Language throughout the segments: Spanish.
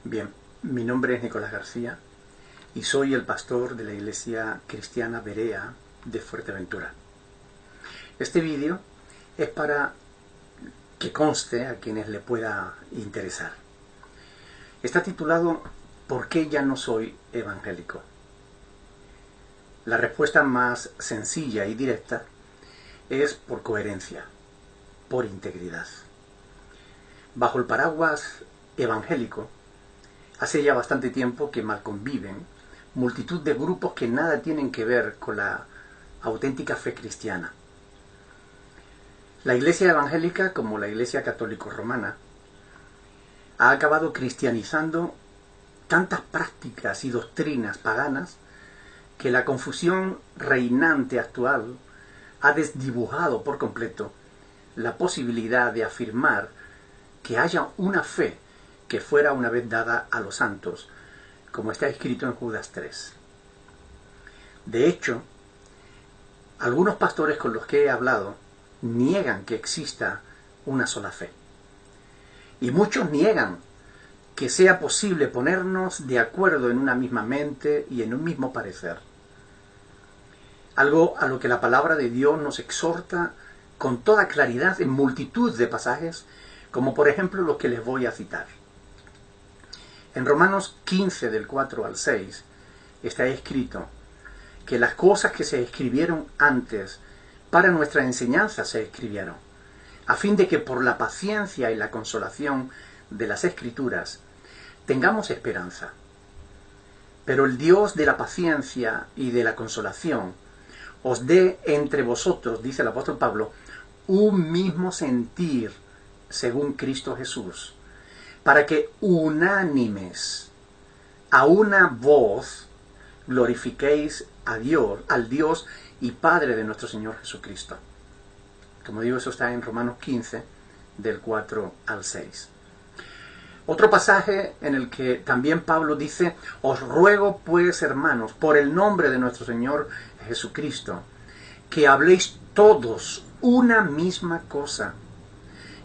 Bien, mi nombre es Nicolás García y soy el pastor de la Iglesia Cristiana Berea de Fuerteventura. Este vídeo es para que conste a quienes le pueda interesar. Está titulado ¿Por qué ya no soy evangélico? La respuesta más sencilla y directa es por coherencia, por integridad. Bajo el paraguas evangélico, hace ya bastante tiempo que malconviven multitud de grupos que nada tienen que ver con la auténtica fe cristiana. La Iglesia evangélica, como la Iglesia católico-romana, ha acabado cristianizando tantas prácticas y doctrinas paganas que la confusión reinante actual ha desdibujado por completo la posibilidad de afirmar que haya una fe que fuera una vez dada a los santos, como está escrito en Judas 3. De hecho, algunos pastores con los que he hablado niegan que exista una sola fe. Y muchos niegan que sea posible ponernos de acuerdo en una misma mente y en un mismo parecer. Algo a lo que la palabra de Dios nos exhorta con toda claridad en multitud de pasajes, como por ejemplo los que les voy a citar. En Romanos 15, del 4 al 6, está escrito que las cosas que se escribieron antes para nuestra enseñanza se escribieron, a fin de que por la paciencia y la consolación de las Escrituras tengamos esperanza. Pero el Dios de la paciencia y de la consolación os dé entre vosotros, dice el apóstol Pablo, un mismo sentir según Cristo Jesús, para que unánimes a una voz glorifiquéis a Dios, al Dios y Padre de nuestro Señor Jesucristo. Como digo, eso está en Romanos 15, del 4 al 6. Otro pasaje en el que también Pablo dice: os ruego pues, hermanos, por el nombre de nuestro Señor Jesucristo, que habléis todos una misma cosa,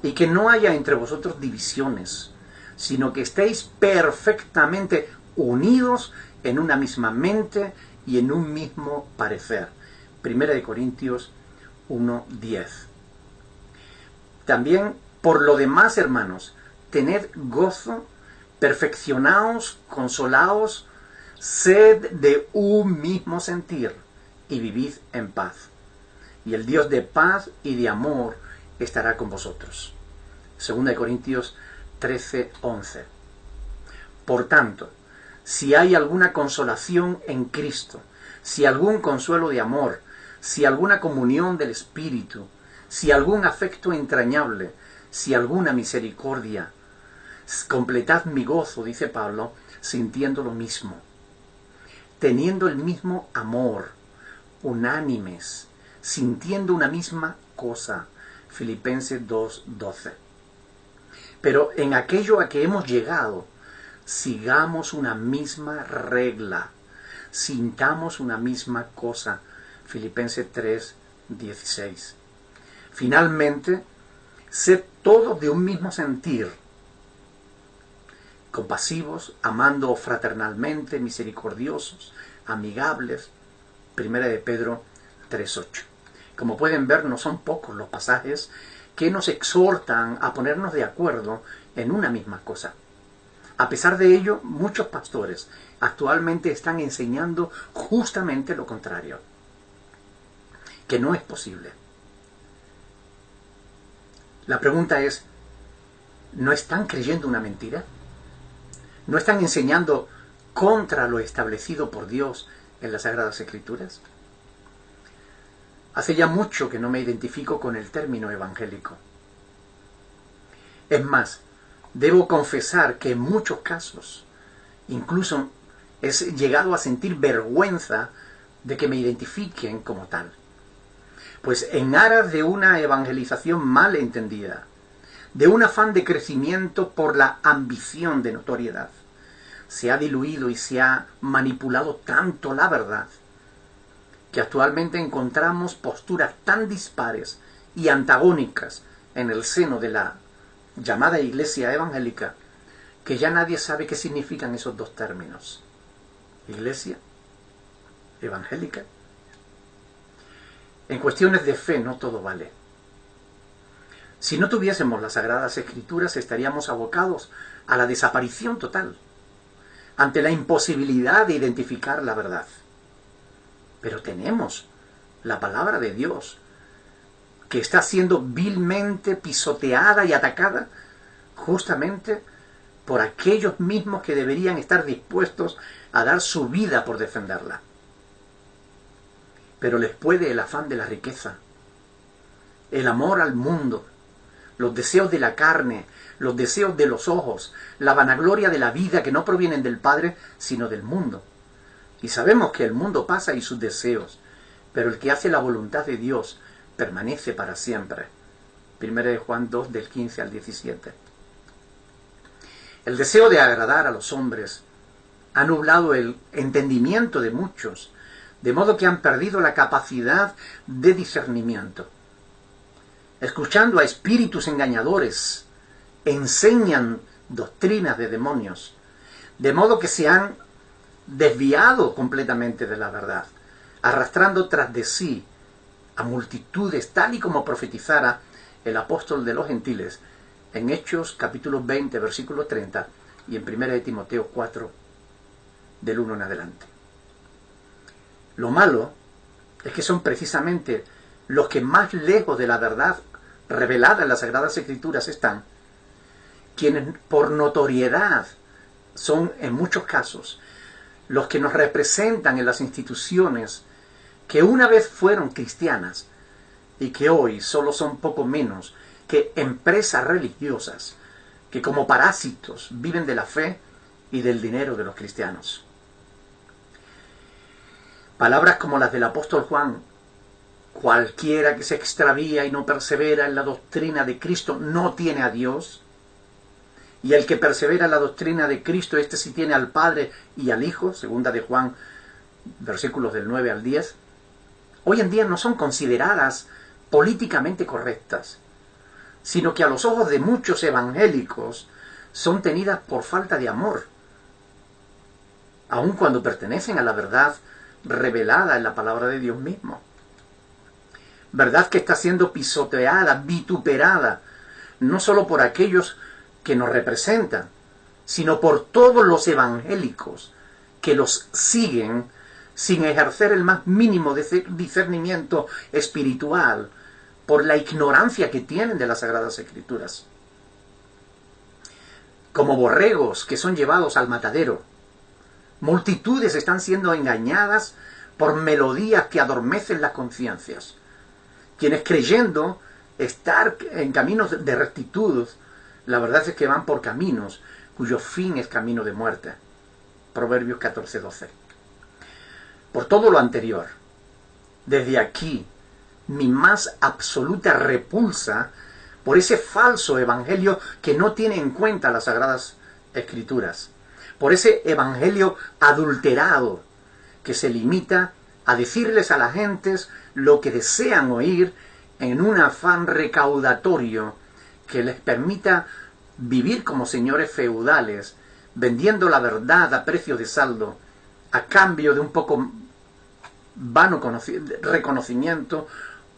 y que no haya entre vosotros divisiones, sino que estéis perfectamente unidos en una misma mente y en un mismo parecer. 1 Corintios 1:10. También, por lo demás, hermanos, tened gozo, perfeccionaos, consolaos, sed de un mismo sentir y vivid en paz. Y el Dios de paz y de amor estará con vosotros. 2 Corintios 13:11. Por tanto, si hay alguna consolación en Cristo, si algún consuelo de amor, si alguna comunión del Espíritu, si algún afecto entrañable, si alguna misericordia, completad mi gozo, dice Pablo, sintiendo lo mismo, teniendo el mismo amor, unánimes, sintiendo una misma cosa. Filipenses 2:12. Pero en aquello a que hemos llegado, sigamos una misma regla, sintamos una misma cosa. Filipenses 3:16. Finalmente, sed todos de un mismo sentir, compasivos, amando fraternalmente, misericordiosos, amigables. 1 Pedro 3:8. Como pueden ver, no son pocos los pasajes que nos exhortan a ponernos de acuerdo en una misma cosa. A pesar de ello, muchos pastores actualmente están enseñando justamente lo contrario, que no es posible. La pregunta es, ¿no están creyendo una mentira? ¿No están enseñando contra lo establecido por Dios en las Sagradas Escrituras? Hace ya mucho que no me identifico con el término evangélico. Es más, debo confesar que en muchos casos, incluso he llegado a sentir vergüenza de que me identifiquen como tal. Pues en aras de una evangelización mal entendida, de un afán de crecimiento por la ambición de notoriedad, se ha diluido y se ha manipulado tanto la verdad, que actualmente encontramos posturas tan dispares y antagónicas en el seno de la llamada Iglesia evangélica, que ya nadie sabe qué significan esos dos términos. Iglesia evangélica. En cuestiones de fe no todo vale. Si no tuviésemos las Sagradas Escrituras, estaríamos abocados a la desaparición total, ante la imposibilidad de identificar la verdad. Pero tenemos la palabra de Dios, que está siendo vilmente pisoteada y atacada justamente por aquellos mismos que deberían estar dispuestos a dar su vida por defenderla. Pero les puede el afán de la riqueza, el amor al mundo, los deseos de la carne, los deseos de los ojos, la vanagloria de la vida que no provienen del Padre, sino del mundo. Y sabemos que el mundo pasa y sus deseos, pero el que hace la voluntad de Dios permanece para siempre. 1 Juan 2, del 15 al 17. El deseo de agradar a los hombres ha nublado el entendimiento de muchos, de modo que han perdido la capacidad de discernimiento. Escuchando a espíritus engañadores, enseñan doctrinas de demonios, de modo que se han desviado completamente de la verdad, arrastrando tras de sí a multitudes, tal y como profetizara el apóstol de los gentiles en Hechos capítulo 20, versículo 30, y en 1 de Timoteo 4, del 1 en adelante. Lo malo es que son precisamente los que más lejos de la verdad revelada en las Sagradas Escrituras están, quienes por notoriedad son en muchos casos los que nos representan en las instituciones que una vez fueron cristianas y que hoy solo son poco menos que empresas religiosas que como parásitos viven de la fe y del dinero de los cristianos. Palabras como las del apóstol Juan: cualquiera que se extravía y no persevera en la doctrina de Cristo no tiene a Dios, y el que persevera en la doctrina de Cristo, este sí tiene al Padre y al Hijo, segunda de Juan, versículos del 9 al 10, hoy en día no son consideradas políticamente correctas, sino que a los ojos de muchos evangélicos son tenidas por falta de amor, aun cuando pertenecen a la verdad revelada en la palabra de Dios mismo. Verdad que está siendo pisoteada, vituperada, no solo por aquellos que nos representan, sino por todos los evangélicos que los siguen sin ejercer el más mínimo discernimiento espiritual por la ignorancia que tienen de las Sagradas Escrituras. Como borregos que son llevados al matadero, multitudes están siendo engañadas por melodías que adormecen las conciencias, quienes creyendo estar en caminos de rectitud, la verdad es que van por caminos cuyo fin es camino de muerte. Proverbios 14:12. Por todo lo anterior, desde aquí, mi más absoluta repulsa por ese falso evangelio que no tiene en cuenta las Sagradas Escrituras, por ese evangelio adulterado que se limita a decirles a las gentes lo que desean oír en un afán recaudatorio que les permita vivir como señores feudales, vendiendo la verdad a precio de saldo, a cambio de un poco vano reconocimiento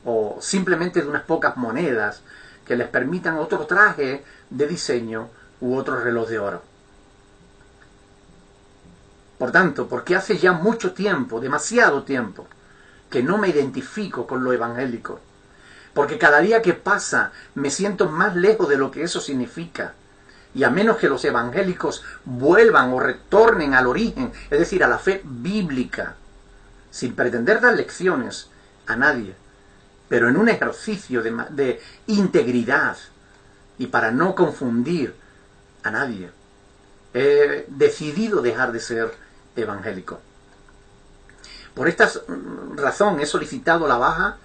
o simplemente de unas pocas monedas que les permitan otro traje de diseño u otro reloj de oro. Por tanto, porque hace ya mucho tiempo, demasiado tiempo, que no me identifico con lo evangélico, porque cada día que pasa me siento más lejos de lo que eso significa, y a menos que los evangélicos vuelvan o retornen al origen, es decir, a la fe bíblica, sin pretender dar lecciones a nadie, pero en un ejercicio de integridad y para no confundir a nadie, he decidido dejar de ser evangélico. Por esta razón he solicitado la baja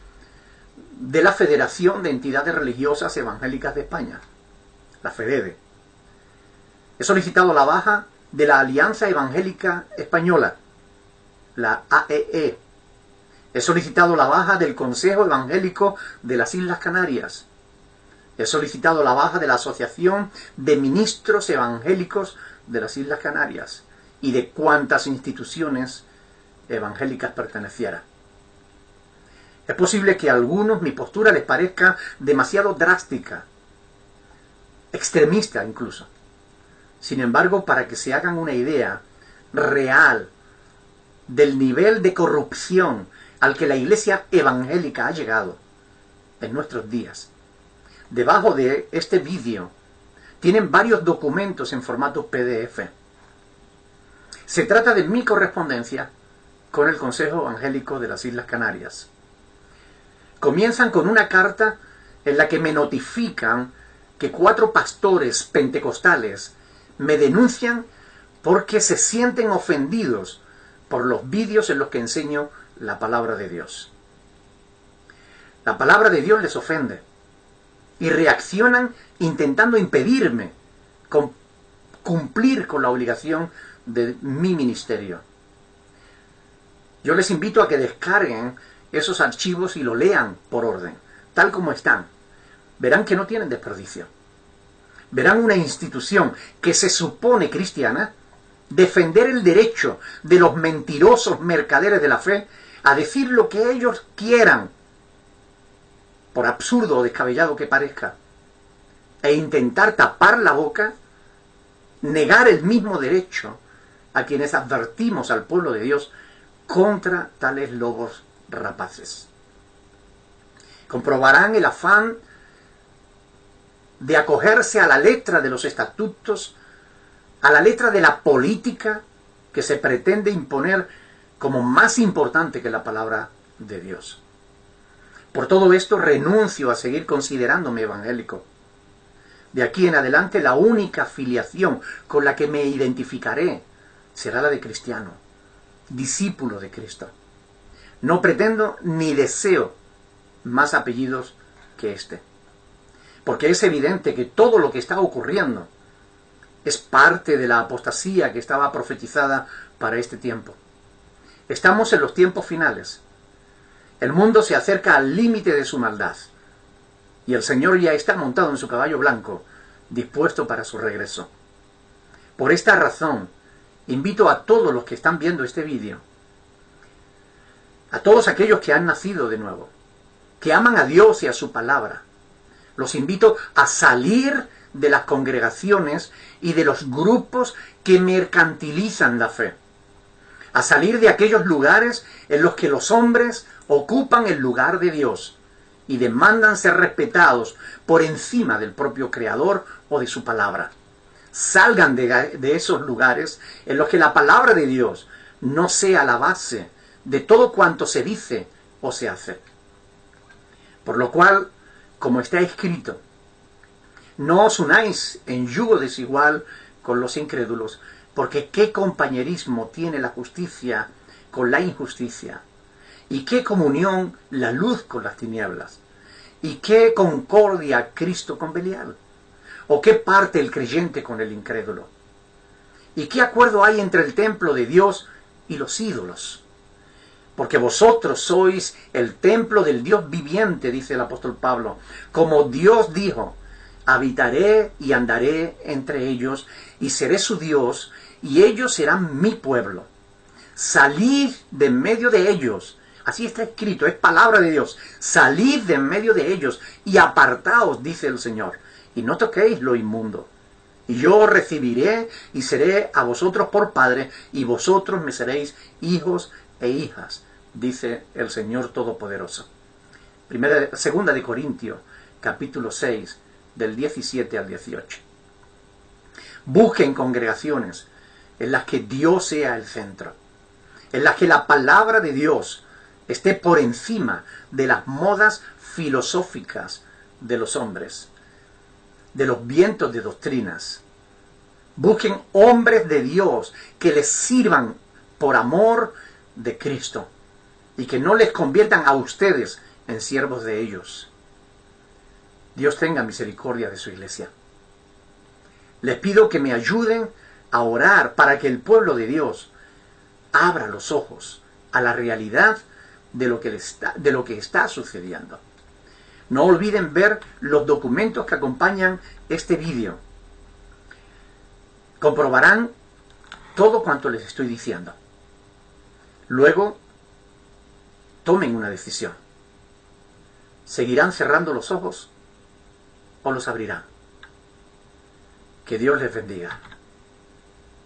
de la Federación de Entidades Religiosas Evangélicas de España, la FEDEDE. He solicitado la baja de la Alianza Evangélica Española, la AEE. He solicitado la baja del Consejo Evangélico de las Islas Canarias, He solicitado la baja de la Asociación de Ministros Evangélicos de las Islas Canarias y de cuantas instituciones evangélicas perteneciera. Es posible que a algunos mi postura les parezca demasiado drástica, extremista incluso. Sin embargo, para que se hagan una idea real del nivel de corrupción al que la Iglesia evangélica ha llegado en nuestros días, debajo de este vídeo tienen varios documentos en formato PDF. Se trata de mi correspondencia con el Consejo Evangélico de las Islas Canarias. Comienzan con una carta en la que me notifican que 4 pastores pentecostales me denuncian porque se sienten ofendidos por los vídeos en los que enseño la palabra de Dios. La palabra de Dios les ofende y reaccionan intentando impedirme cumplir con la obligación de mi ministerio. Yo les invito a que descarguen esos archivos y lo lean por orden, tal como están. Verán que no tienen desperdicio. Verán una institución que se supone cristiana defender el derecho de los mentirosos mercaderes de la fe a decir lo que ellos quieran, por absurdo o descabellado que parezca, e intentar tapar la boca, negar el mismo derecho a quienes advertimos al pueblo de Dios contra tales lobos rapaces. Comprobarán el afán de acogerse a la letra de los estatutos, a la letra de la política que se pretende imponer como más importante que la palabra de Dios. Por todo esto renuncio a seguir considerándome evangélico. De aquí en adelante la única filiación con la que me identificaré será la de cristiano, discípulo de Cristo. No pretendo ni deseo más apellidos que este, porque es evidente que todo lo que está ocurriendo es parte de la apostasía que estaba profetizada para este tiempo. Estamos en los tiempos finales. El mundo se acerca al límite de su maldad y el Señor ya está montado en su caballo blanco, dispuesto para su regreso. Por esta razón, invito a todos los que están viendo este vídeo, a todos aquellos que han nacido de nuevo, que aman a Dios y a su palabra, los invito a salir de las congregaciones y de los grupos que mercantilizan la fe, a salir de aquellos lugares en los que los hombres ocupan el lugar de Dios y demandan ser respetados por encima del propio Creador o de su palabra. Salgan de esos lugares en los que la palabra de Dios no sea la base de todo cuanto se dice o se hace. Por lo cual, como está escrito, no os unáis en yugo desigual con los incrédulos, porque qué compañerismo tiene la justicia con la injusticia, y qué comunión la luz con las tinieblas, y qué concordia Cristo con Belial, o qué parte el creyente con el incrédulo, y qué acuerdo hay entre el templo de Dios y los ídolos. Porque vosotros sois el templo del Dios viviente, dice el apóstol Pablo. Como Dios dijo, habitaré y andaré entre ellos, y seré su Dios, y ellos serán mi pueblo. Salid de en medio de ellos. Así está escrito, es palabra de Dios. Salid de en medio de ellos, y apartaos, dice el Señor, y no toquéis lo inmundo. Y yo os recibiré, y seré a vosotros por padre, y vosotros me seréis hijos e hijas, dice el Señor Todopoderoso. Segunda de Corintios, capítulo 6, del 17 al 18. Busquen congregaciones en las que Dios sea el centro, en las que la palabra de Dios esté por encima de las modas filosóficas de los hombres, de los vientos de doctrinas. Busquen hombres de Dios que les sirvan por amor de Cristo y que no les conviertan a ustedes en siervos de ellos. Dios tenga misericordia de su iglesia. Les pido que me ayuden a orar para que el pueblo de Dios abra los ojos a la realidad de lo que está sucediendo. No olviden ver los documentos que acompañan este vídeo. Comprobarán todo cuanto les estoy diciendo. Luego, tomen una decisión. ¿Seguirán cerrando los ojos o los abrirán? Que Dios les bendiga.